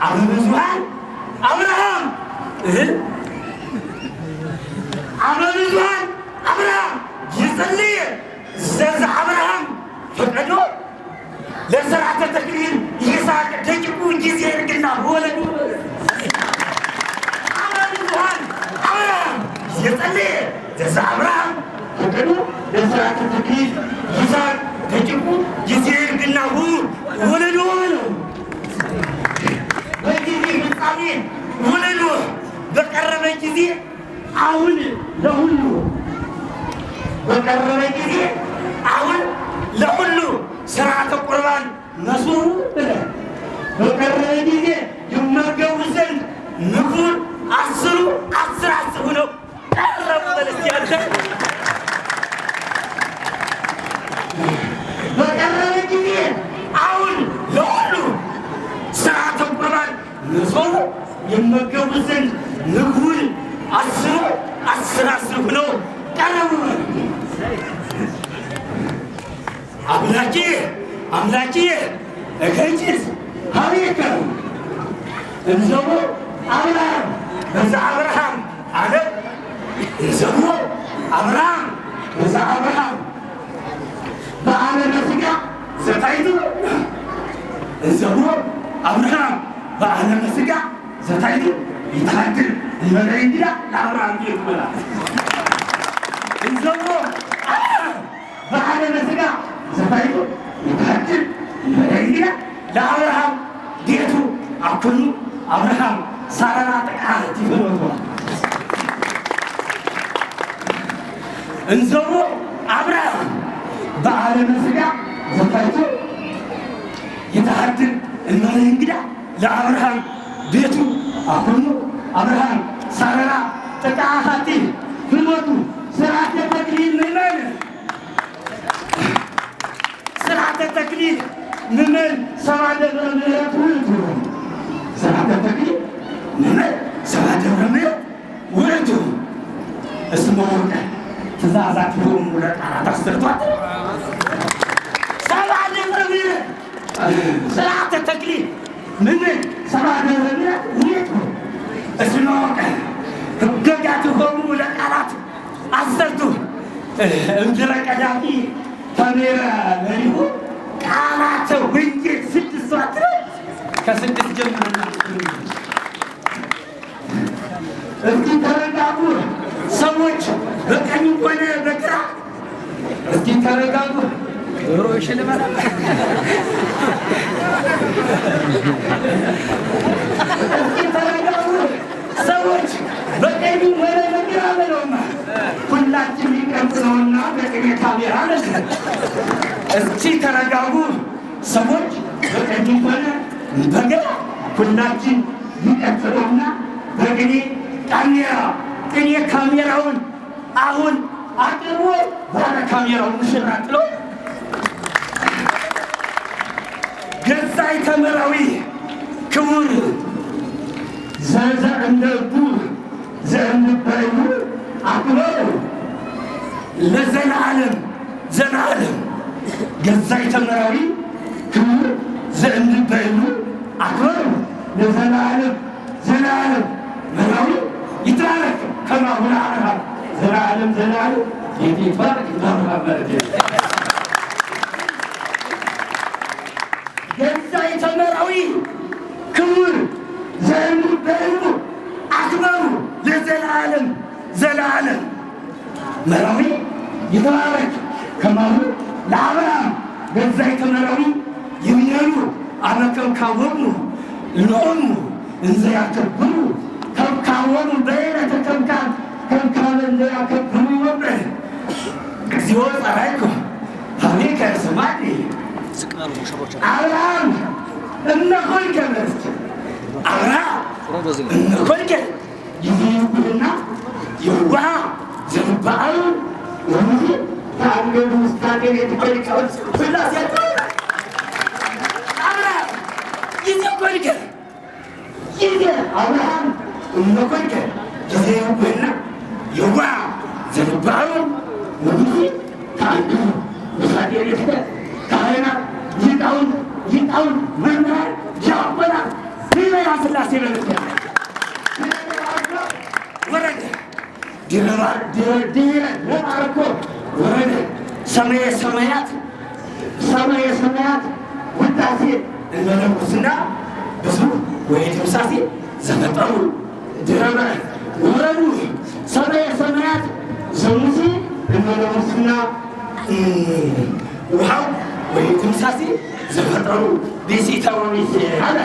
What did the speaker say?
አበብዙሃን አብርሃም አበብዙሃን አብርሃም ይጸልይ ዘዝ አብርሃም ፈቀዶ ለሥርዓተ ተክሊል ይስሐቅ ደቂቁ ጊዜ እርግና ወለዱ አበብዙሃን አብርሃም ይጸልይ ዘዝ አብርሃም ፈቀዶ ለሥርዓተ ተክሊል ይስሐቅ ደቂቁ ጊዜ እርግና ወለዱ በጊዜ ፍጻሜ ወለዱ በቀረበ ጊዜ አሁን ለሁሉ በቀረበ ጊዜ አሁን ለሁሉ ሥርዓተ ቁርባን መስሩ ብለህ በቀረበ ጊዜ ይመገቡ ዘንድ ምግቡን አስር ሆነው ቀረቡ በለስ ያለ በቀረበ ጊዜ አሁን ለሁሉ ሥርዓተ ቁርባን መስሩ ይመገቡ ዘንድ ምግቡን አስር ሆነው ቀረቡ። አምላኬ እከይስ ሀቤከ እንዘቦ አብርሃም በዛ አብርሃም አለ እንዘቦ አብርሃም በዛ አብርሃም በዓለመ ሥጋ ዘታይቱ እንዘቦ አብርሃም በዓለመ ሥጋ ዘታይቱ ይታድል ይመለይ እንዲላ ለአብርሃም ይብላ እንዘቦ በዓለመ ሥጋ ዘታይቱ ይታድል ይመለይ እንዲላ ለአብርሃም ጌቱ አኩሉ አብርሃም ሳራና ጥቃት ይፈወቷል እንዘቦ አብርሃም በዓለመ ሥጋ ዘታይቱ ይታድል ይመለይ እንዲላ ለአብርሃም ቤቱ አኩሉ አብርሃም ሳራና ጥቃት ፍኖቱ ሥርዓተ ተክሊል ምእመን ሥርዓተ ተክሊል ምእመን ሰብአ ደብረ ምሕረት ውእቱ ሥርዓተ ተክሊል ምእመን ሰብአ ደብረ ምሕረት ውእቱ እስመ ወርቀ ትእዛዛቲሆሙ ለቃላት አሰርቷት ሰብአ ደብረ ምሕረት ሥርዓተ ተክሊል ምእመን ሰብአ ደብረ ምሕረት ውእቱ እስመ ወርቀ ሕገጋቲሆሙ ለቃላት አሰርቱ እምድረ ቀዳሚ ተሜረ ለሊሁ ቃላተ ወንጌል 6 ከ6 ጀምረና እስኪ ተረጋጉ ሰዎች በቀኝ ሆነ በግራ እስኪ ተረጋጉ ዶሮ ይሽልማል እስኪ ተረጋጉ ሰዎች በቀኝ ሆነ በግራ በለውማ ሁላችን ይቀርጽነውና በቀኝ ካሜራ ነሽ እስኪ ተረጋጉ ሰዎች በቀኝ ሆነ በግራ ሁላችን ይቀርጽነውና በቀኝ ካሜራ ቅኔ ካሜራውን አሁን አቅርቦ ባለ ካሜራውን ሙሽራ ጥሎ ገዛይ ተመራዊ ክቡር ዘእንደቡ ዘእንበዩ አክበሩ ለዘላለም ገዛይ ተመራዊ ክቡር ዘእንበዩ አክበሩ ለዘላለም መራዊ ይትባረክ ከማሁ ለአብርሃም ዘላለም ይትባረክ ለአብርሃም ገዛይ ተመራዊ ክቡር ዘእንበዩ አክበሩ ለዘላለም መራዊ ይትባረክ ከማሁ ለአብርሃም ገዛይ ተመራዊ የሚነሉ አበከምካወሙ ሎሙ እንዘ ያከብሩ ከብካወሙ በዕለተ ከብካበ እንዘ ያከብሩ ወበህ እግዚኦ ጸራይኩ ሀቤከ ስማኒ አብርሃም እነኮልከ መስክ አብርሃም እነኮልከ ይሁንና የዋህ ዘንባል ወንዚ ታንገዱ ስታገኝ የተቆልቀውስ ሁላስ ያጣላ አብርሃም ይዘቆልከ ይዘ አብርሃም እነኮልከ ይሁንና የዋህ ዘንባል ወንዚ ታንገዱ ስታገኝ ካህናት ይጣውን መምህራን ዲያቆናት ሊበያ ስላሴ በልት ወረደ ድረባርኮ ወረደ ሰማየ ሰማያት ውዳሴ እንበለቁስና ብዙ ወይ ተምሳሴ ዘፈጠሩ ድረበ ወረዱ ሰማየ ሰማያት ዘሙሴ እንበለቁስና ውሃው ወይ ተምሳሴ ዘፈጠሩ ቤሲታው አለ